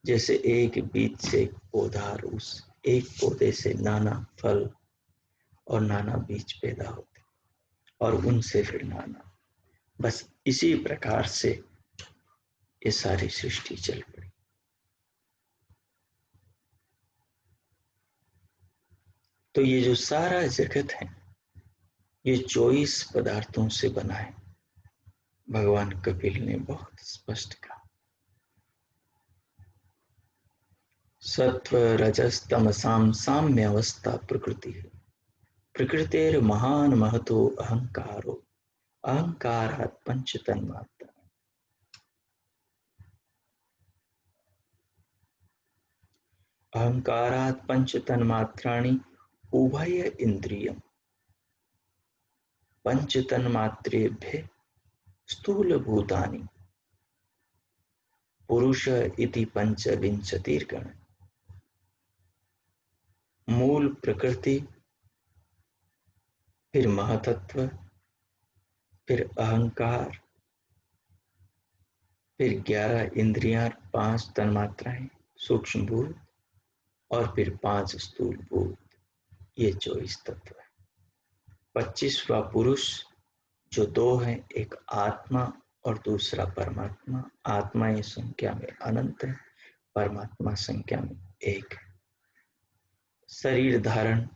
जैसे एक बीज से एक पौधा, उस एक पौधे से नाना फल और नाना बीज पैदा होते, और उनसे फिर नाना, बस इसी प्रकार से ये सारी सृष्टि चल पड़ी। तो ये जो सारा जगत है ये 24 पदार्थों से बना है। भगवान कपिल ने बहुत स्पष्ट कहा, सत्व रजस तमसाम साम्य अवस्था प्रकृति है। प्रकृतिर महान महतो अहंकारो अहंकारात् पंच तन्मात्र। अहंकारात् पंच तन्मात्राणि उभय इंद्रियम पंच तन्मात्रेभ्य स्थूल भूतानि पुरुष इति पंचविंशतिर्गण। मूल प्रकृति, फिर महतत्व, फिर अहंकार, फिर 11 इंद्रियां, 5 तन्मात्राएं सूक्ष्म भूत और फिर 5 स्थूल भूत, ये 24 तत्व है। 25वां पुरुष जो 2 है, एक आत्मा और दूसरा परमात्मा। आत्मा ये संख्या में अनंत है, परमात्मा संख्या में 1 है। शरीर धारण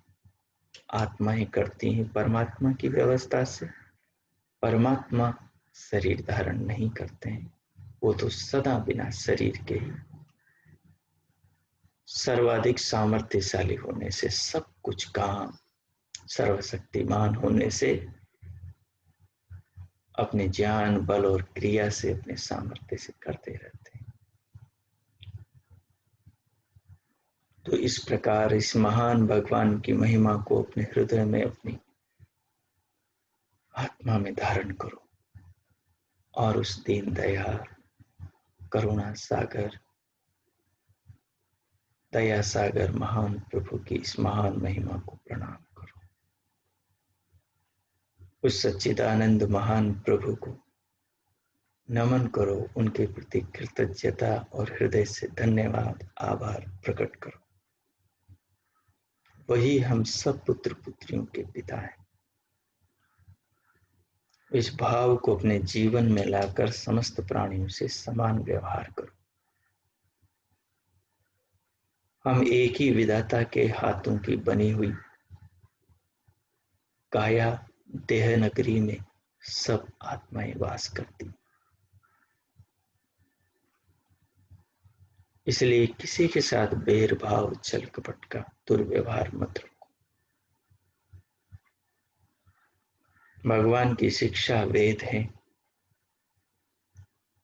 आत्माएं करती हैं परमात्मा की व्यवस्था से, परमात्मा शरीर धारण नहीं करते हैं, वो तो सदा बिना शरीर के ही सर्वाधिक सामर्थ्यशाली होने से, सब कुछ काम सर्वशक्तिमान होने से, अपने ज्ञान बल और क्रिया से, अपने सामर्थ्य से करते रहते हैं। तो इस प्रकार इस महान भगवान की महिमा को अपने हृदय में, अपनी आत्मा में धारण करो और उस दीन दयाल करुणा सागर, दया सागर महान प्रभु की इस महान महिमा को प्रणाम करो। उस सच्चिदानंद महान प्रभु को नमन करो, उनके प्रति कृतज्ञता और हृदय से धन्यवाद आभार प्रकट करो। वही हम सब पुत्र पुत्रियों के पिता हैं। इस भाव को अपने जीवन में लाकर समस्त प्राणियों से समान व्यवहार करो। हम एक ही विधाता के हाथों की बनी हुई काया देह नगरी में सब आत्माएं वास करती, इसलिए किसी के साथ भेदभाव छल कपट का दुर्व्यवहार मत रखो। भगवान की शिक्षा वेद है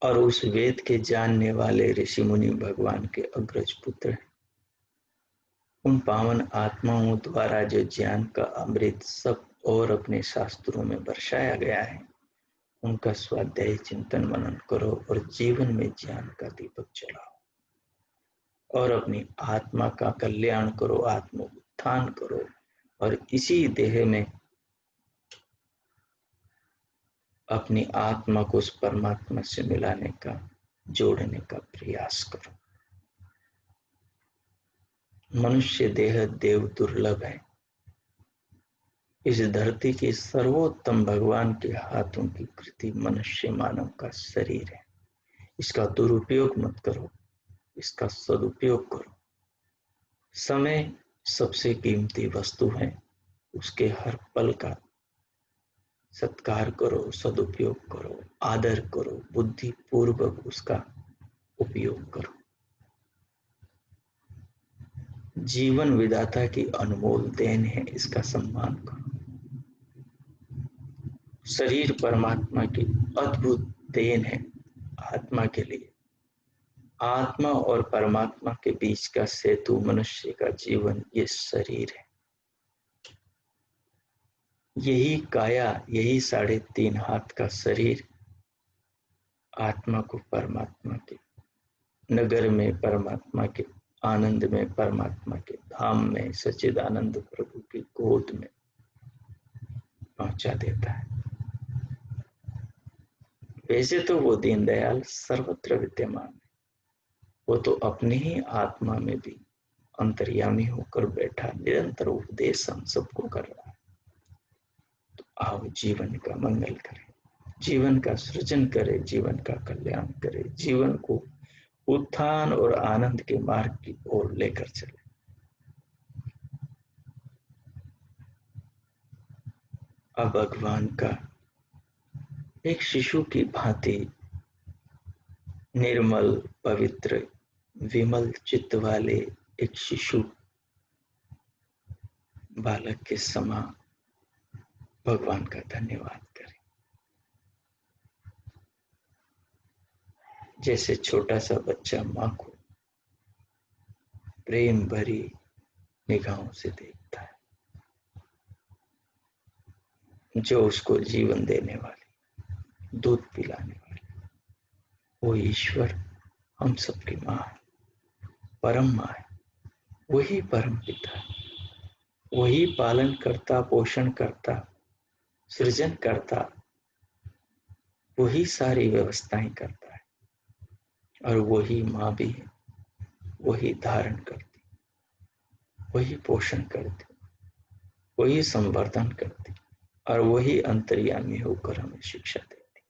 और उस वेद के जानने वाले ऋषि मुनि भगवान के अग्रज पुत्र हैं। उन पावन आत्माओं द्वारा जो ज्ञान का अमृत सब और अपने शास्त्रों में बरसाया गया है, उनका स्वाध्याय चिंतन मनन करो और जीवन में ज्ञान का दीपक जलाओ और अपनी आत्मा का कल्याण करो, आत्म उत्थान करो और इसी देह में अपनी आत्मा को उस परमात्मा से मिलाने का, जोड़ने का प्रयास करो। मनुष्य देह देव दुर्लभ है। इस धरती की सर्वोत्तम भगवान के हाथों की कृति मनुष्य मानव का शरीर है। इसका दुरुपयोग मत करो, इसका सदुपयोग करो। समय सबसे कीमती वस्तु है, उसके हर पल का सत्कार करो, सदुपयोग करो, आदर करो, बुद्धि पूर्वक उसका उपयोग करो। जीवन विधाता की अनमोल देन है, इसका सम्मान करो। शरीर परमात्मा की अद्भुत देन है आत्मा के लिए। आत्मा और परमात्मा के बीच का सेतु मनुष्य का जीवन, ये शरीर है। यही काया, यही 3.5 हाथ का शरीर आत्मा को परमात्मा के नगर में, परमात्मा के आनंद में, परमात्मा के धाम में, सच्चिदानंद प्रभु की गोद में पहुंचा देता है। वैसे तो वो दीनदयाल सर्वत्र विद्यमान है, वो तो अपनी ही आत्मा में भी अंतर्यामी होकर बैठा निरंतर उपदेश हम सबको कर रहा है। तो आओ जीवन का मंगल करें, जीवन का सृजन करें, जीवन का कल्याण करें, जीवन को उत्थान और आनंद के मार्ग की ओर लेकर चले। अब भगवान का एक शिशु की भांति निर्मल, पवित्र, विमल चित्त वाले एक शिशु बालक के समान भगवान का धन्यवाद करें। जैसे छोटा सा बच्चा मां को प्रेम भरी निगाहों से देखता है, जो उसको जीवन देने वाली, दूध पिलाने वाली, वो ईश्वर हम सबकी मां है, परम मां है। वही परम पिता है, वही पालन करता, पोषण करता, सृजन करता, वही सारी व्यवस्थाएं करता है। और वही मां भी है, वही धारण करती, वही पोषण करती, वही संवर्धन करती, और वही अंतर्यामी होकर हमें शिक्षा देती।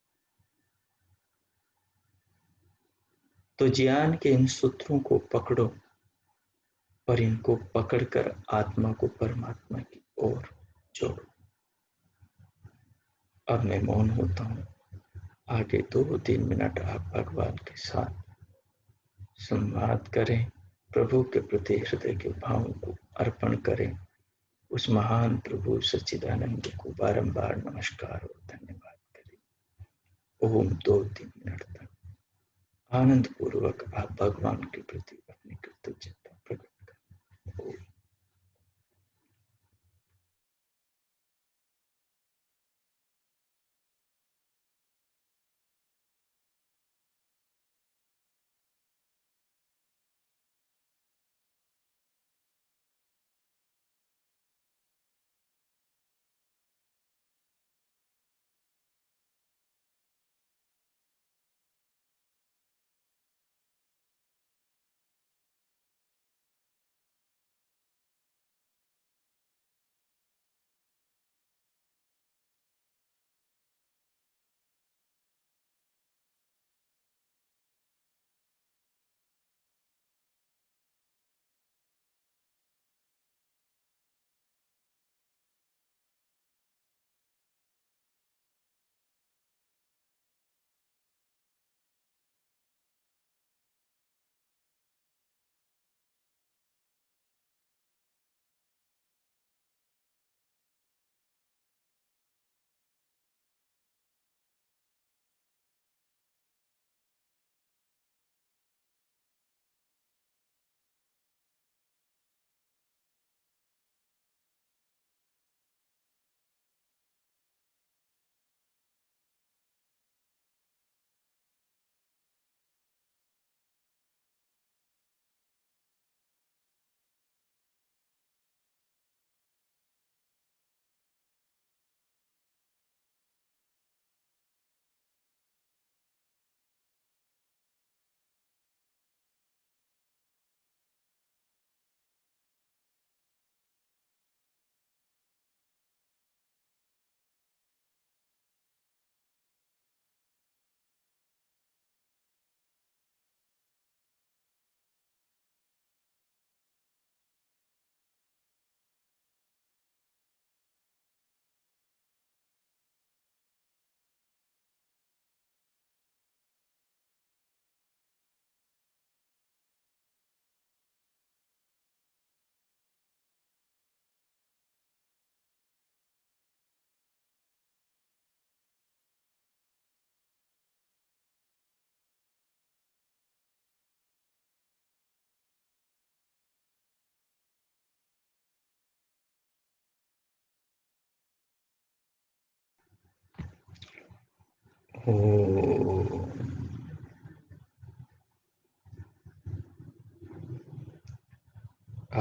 तो ज्ञान के इन सूत्रों को पकड़ो और इनको पकड़कर आत्मा को परमात्मा की ओर जोड़ो। अब मैं मौन होता हूं। आगे 2-3 मिनट आप भगवान के साथ संवाद करें, प्रभु के प्रति हृदय के भावों को अर्पण करें। उस महान प्रभु सच्चिदानंद को बारंबार नमस्कार और धन्यवाद करें। ओम 2-3 मिनट तक आनंद पूर्वक आप भगवान के प्रति अपनी कृतज्ञता प्रकट करें।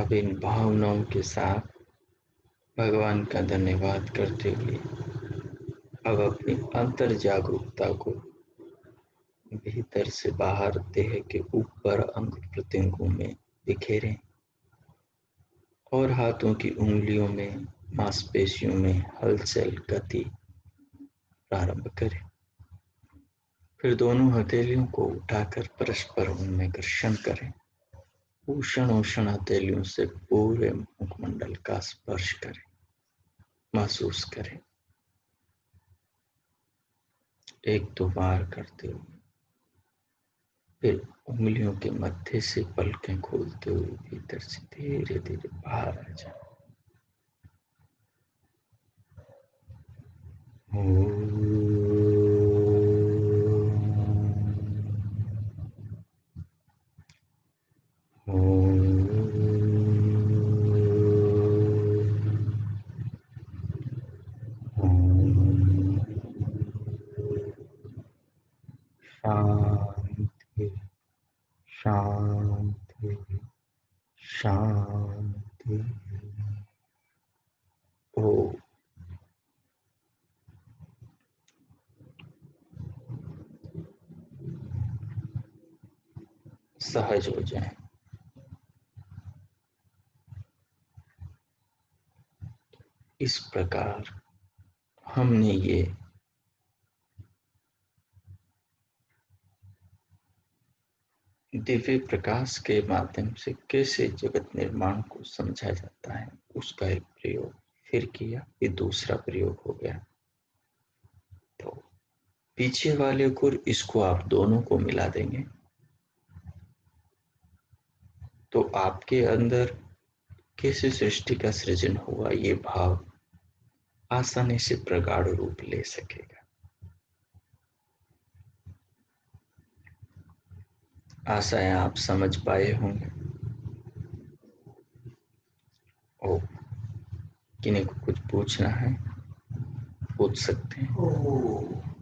अब इन भावनाओं के साथ भगवान का धन्यवाद करते हुए अब अपनी अंतर जागरूकता को भीतर से बाहर देह के ऊपर अंग प्रत्यंगों में बिखेरें और हाथों की उंगलियों में, मांसपेशियों में हलचल, गति प्रारंभ करें। फिर दोनों हथेलियों को उठाकर परस्पर उनमें घर्षण करें। उष्ण हथेलियों से पूरे मुखमंडल का स्पर्श करें, महसूस करें। एक दो बार करते हुए फिर उंगलियों के मध्य से पलकें खोलते हुए भीतर से धीरे धीरे बाहर आ जाए। शांति शांति शांति। ओ सहज हो जाए। इस प्रकार हमने ये दिव्य प्रकाश के माध्यम से कैसे जगत निर्माण को समझा जाता है उसका एक प्रयोग फिर किया। ये दूसरा प्रयोग हो गया। तो पीछे वाले को इसको आप दोनों को मिला देंगे तो आपके अंदर कैसे सृष्टि का सृजन हुआ ये भाव आसानी से प्रगाढ़ रूप ले सकेगा। आशा है आप समझ पाए होंगे। ओ किन्हीं को कुछ पूछना है पूछ सकते हैं।